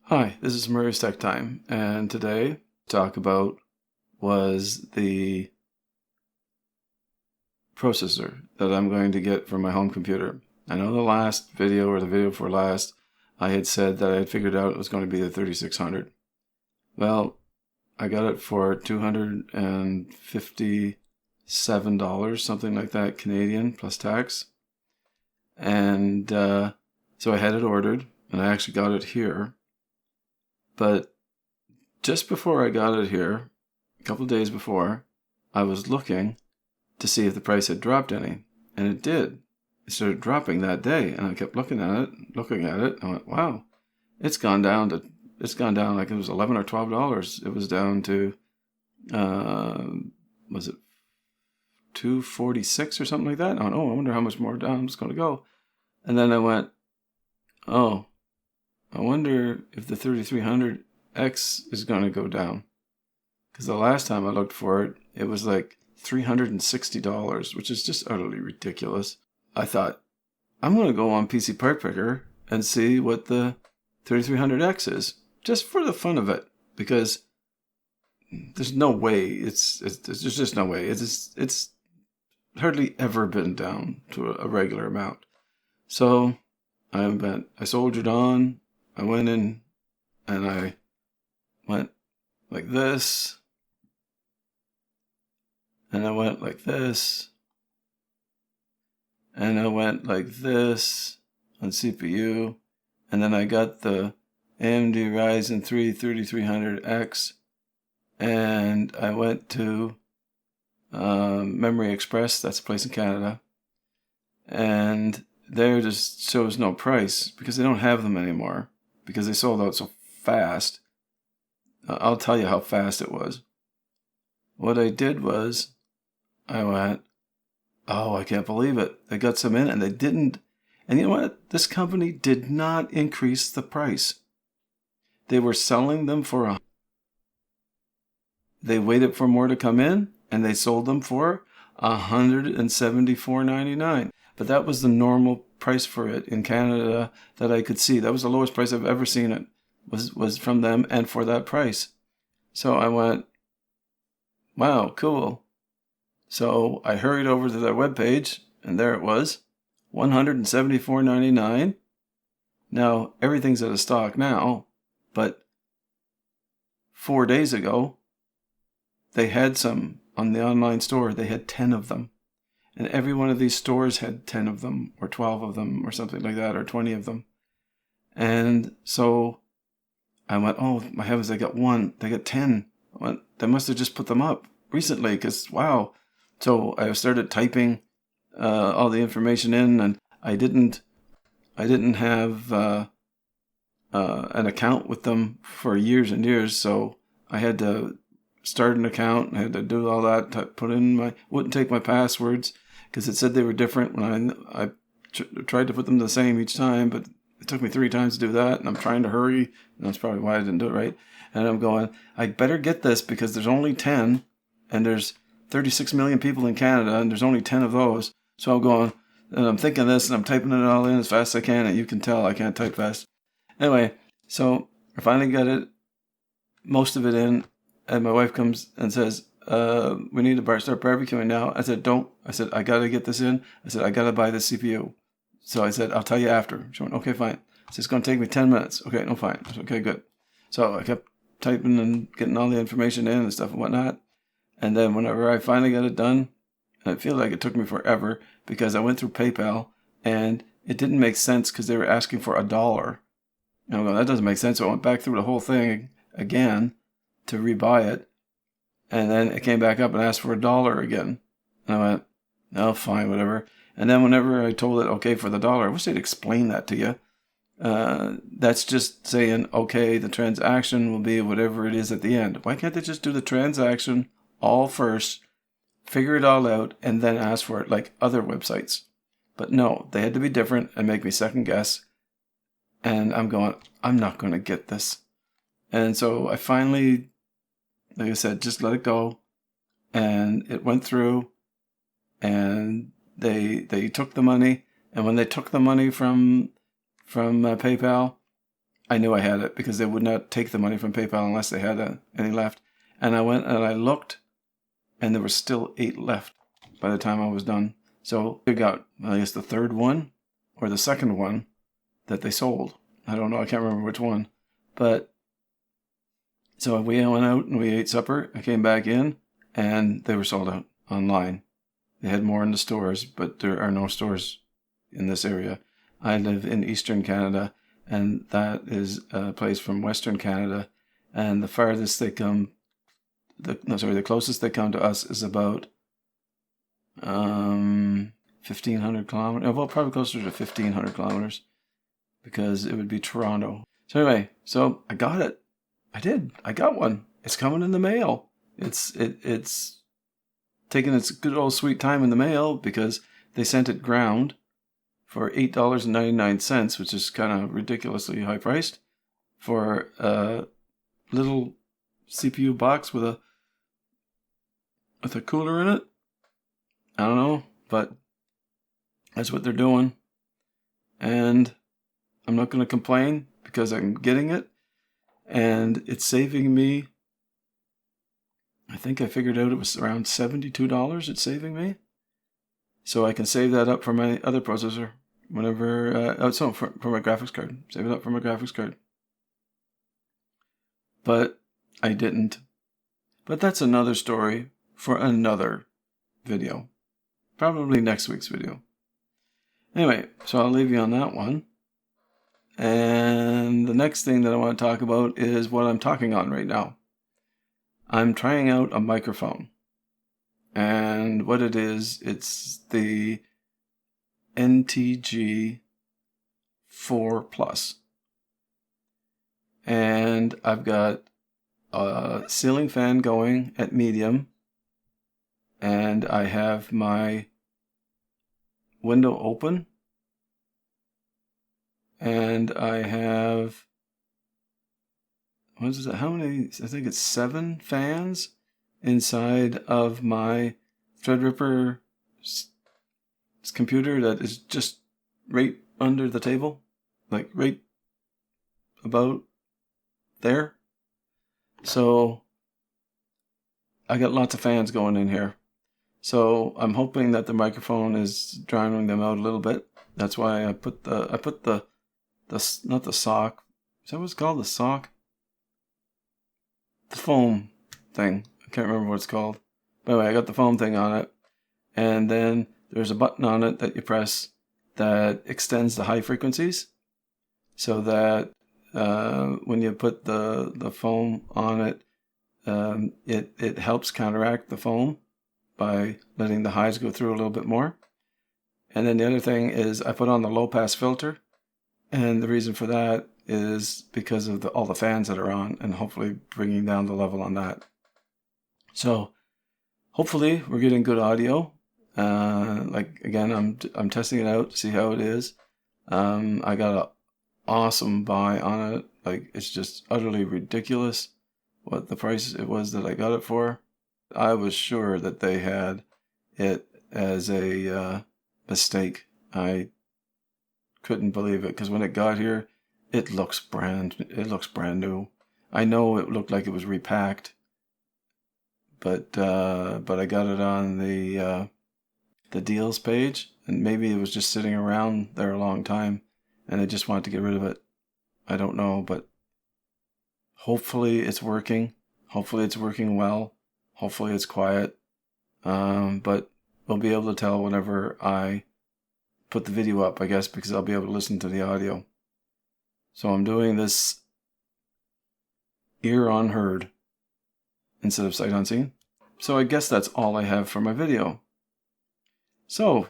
Hi, this is Murray's Tech Time, and today talk about was the processor that I'm going to get for my home computer. I know the last video or the video before last, I had said that I had figured out it was going to be the 3600. Well, I got it for $257, something like that, Canadian plus tax. And so I had it ordered, and I actually got it here. But just before I got it here, a couple of days before, I was looking to see if the price had dropped any, and it did. It started dropping that day, and I kept looking at it. I went, "Wow, it's gone down like it was $11 or $12. It was down to, was it 246 or something like that?" I went, "Oh, I wonder how much more down it's going to go." And then I went, "Oh, I wonder if the 3300X is going to go down." Because the last time I looked for it, it was like $360, which is just utterly ridiculous. I thought, I'm going to go on PC Part Picker and see what the 3300X is, just for the fun of it, because there's no way, there's just no way. It's hardly ever been down to a regular amount. So I soldiered on, I went in, and I went like this, and I went like this, and I went like this on CPU, and then I got the AMD Ryzen 3 3300X, and I went to Memory Express, that's a place in Canada, and there just shows no price because they don't have them anymore because they sold out so fast. I'll tell you how fast it was. What I did was I went, "Oh, I can't believe it. They got some in and they didn't." And you know what? This company did not increase the price. They were selling them for they waited for more to come in and they sold them for $174.99. But that was the normal price for it in Canada that I could see. That was the lowest price I've ever seen it, was from them and for that price. So I went, "Wow, cool." So I hurried over to their webpage, and there it was, $174.99. Now, everything's out of stock now, but 4 days ago, they had some on the online store. They had 10 of them. And every one of these stores had 10 of them, or 12 of them, or something like that, or 20 of them. And so I went, "Oh, my heavens, they got 10. I went, they must have just put them up recently, because wow." So I started typing all the information in, and I didn't have an account with them for years and years, so I had to start an account and I had to do all that. Wouldn't take my passwords because it said they were different when I tried to put them the same each time, but it took me 3 times to do that, and I'm trying to hurry, and that's probably why I didn't do it right. And I'm going, I better get this because there's only 10, and there's 36 million people in Canada, and there's only 10 of those. So I'm going, and I'm thinking this, and I'm typing it all in as fast as I can, and you can tell I can't type fast. Anyway, so I finally got it, most of it in, and my wife comes and says, "We need to start barbecuing now." I said, "Don't." I said, "I got to get this in." I said, "I got to buy this CPU." So I said, "I'll tell you after." She went, "Okay, fine." I said, "It's going to take me 10 minutes." "Okay, no, fine." I said, "Okay, good." So I kept typing and getting all the information in and stuff and whatnot. And then whenever I finally got it done, and I feel like it took me forever because I went through PayPal and it didn't make sense because they were asking for $1. And I'm going, that doesn't make sense. So I went back through the whole thing again to rebuy it. And then it came back up and asked for $1 again. And I went, "Oh, fine, whatever." And then whenever I told it, okay, for the dollar, I wish they'd explain that to you. That's just saying, okay, the transaction will be whatever it is at the end. Why can't they just do the transaction all first, figure it all out, and then ask for it like other websites? But no, they had to be different and make me second guess. And I'm going, I'm not going to get this. And so I finally, like I said, just let it go. And it went through, and they took the money. And when they took the money from PayPal, I knew I had it because they would not take the money from PayPal unless they had any left. And I went and I looked, and there were still 8 left by the time I was done. So they got, I guess, the third one or the second one that they sold. I don't know. I can't remember which one. But so we went out and we ate supper. I came back in and they were sold out online. They had more in the stores, but there are no stores in this area. I live in Eastern Canada, and that is a place from Western Canada. And the farthest they come, the closest they come to us is about 1,500 kilometers. Well, probably closer to 1,500 kilometers because it would be Toronto. So anyway, so I got it. I did. I got one. It's coming in the mail. It's taking its good old sweet time in the mail because they sent it ground for $8.99, which is kind of ridiculously high priced for a little CPU box with a cooler in it. I don't know, but that's what they're doing. And I'm not going to complain because I'm getting it. And it's saving me, I think I figured out it was around $72 it's saving me. So I can save that up for my other processor whenever, for my graphics card. Save it up for my graphics card. But I didn't. But that's another story for another video. Probably next week's video. Anyway, so I'll leave you on that one. And the next thing that I want to talk about is what I'm talking on right now. I'm trying out a microphone. And what it is, it's the NTG 4 Plus. And I've got a ceiling fan going at medium. And I have my window open. And I have, what is it? How many? I think it's 7 fans inside of my Threadripper computer that is just right under the table, like right about there. So I got lots of fans going in here. So I'm hoping that the microphone is drowning them out a little bit. That's why I put the not the sock. Is that what it's called? The sock? The foam thing. I can't remember what it's called. But anyway, I got the foam thing on it. And then there's a button on it that you press that extends the high frequencies. So that when you put the foam on it, it helps counteract the foam by letting the highs go through a little bit more. And then the other thing is I put on the low pass filter. And the reason for that is because of all the fans that are on and hopefully bringing down the level on that. So hopefully we're getting good audio. Again, I'm testing it out to see how it is. I got an awesome buy on it. Like, it's just utterly ridiculous what the price it was that I got it for. I was sure that they had it as a mistake. I couldn't believe it because when it got here, it looks brand new. I know it looked like it was repacked, but I got it on the deals page, and maybe it was just sitting around there a long time, and they just wanted to get rid of it. I don't know, but hopefully it's working. Hopefully it's working well. Hopefully it's quiet. But we'll be able to tell whenever I put the video up, I guess, because I'll be able to listen to the audio. So I'm doing this ear on heard instead of sight unseen. So I guess that's all I have for my video. So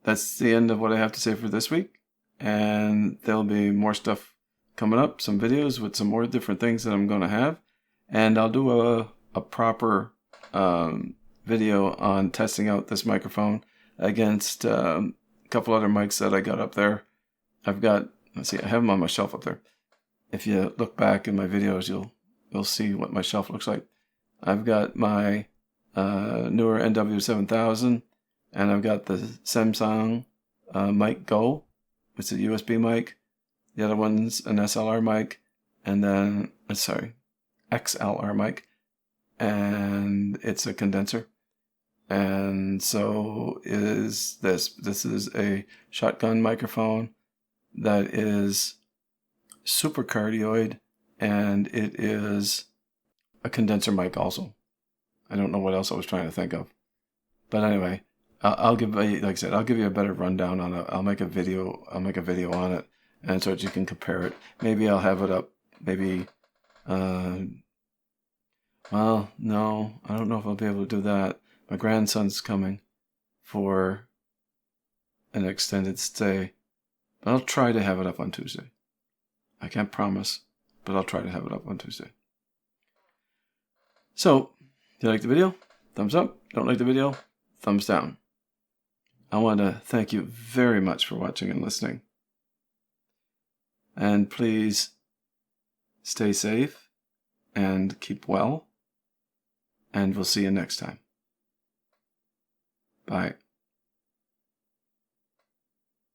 that's the end of what I have to say for this week. And there'll be more stuff coming up, some videos with some more different things that I'm going to have. And I'll do a proper video on testing out this microphone against a couple other mics that I got up there. I've got, let's see, I have them on my shelf up there. If you look back in my videos, you'll see what my shelf looks like. I've got my newer NW7000, and I've got the Samsung Mic Go. It's a USB mic. The other one's an SLR mic, and then, XLR mic, and it's a condenser. And so is this. This is a shotgun microphone that is super cardioid, and it is a condenser mic also. I don't know what else I was trying to think of. But anyway, I'll give, like I said, I'll give you a better rundown on it. I'll make a video on it, and so that you can compare it. Maybe I'll have it up. Maybe, well, no, I don't know if I'll be able to do that. My grandson's coming for an extended stay, but I'll try to have it up on Tuesday. I can't promise, but I'll try to have it up on Tuesday. So, do you like the video? Thumbs up. Don't like the video? Thumbs down. I want to thank you very much for watching and listening. And please stay safe and keep well. And we'll see you next time. Bye.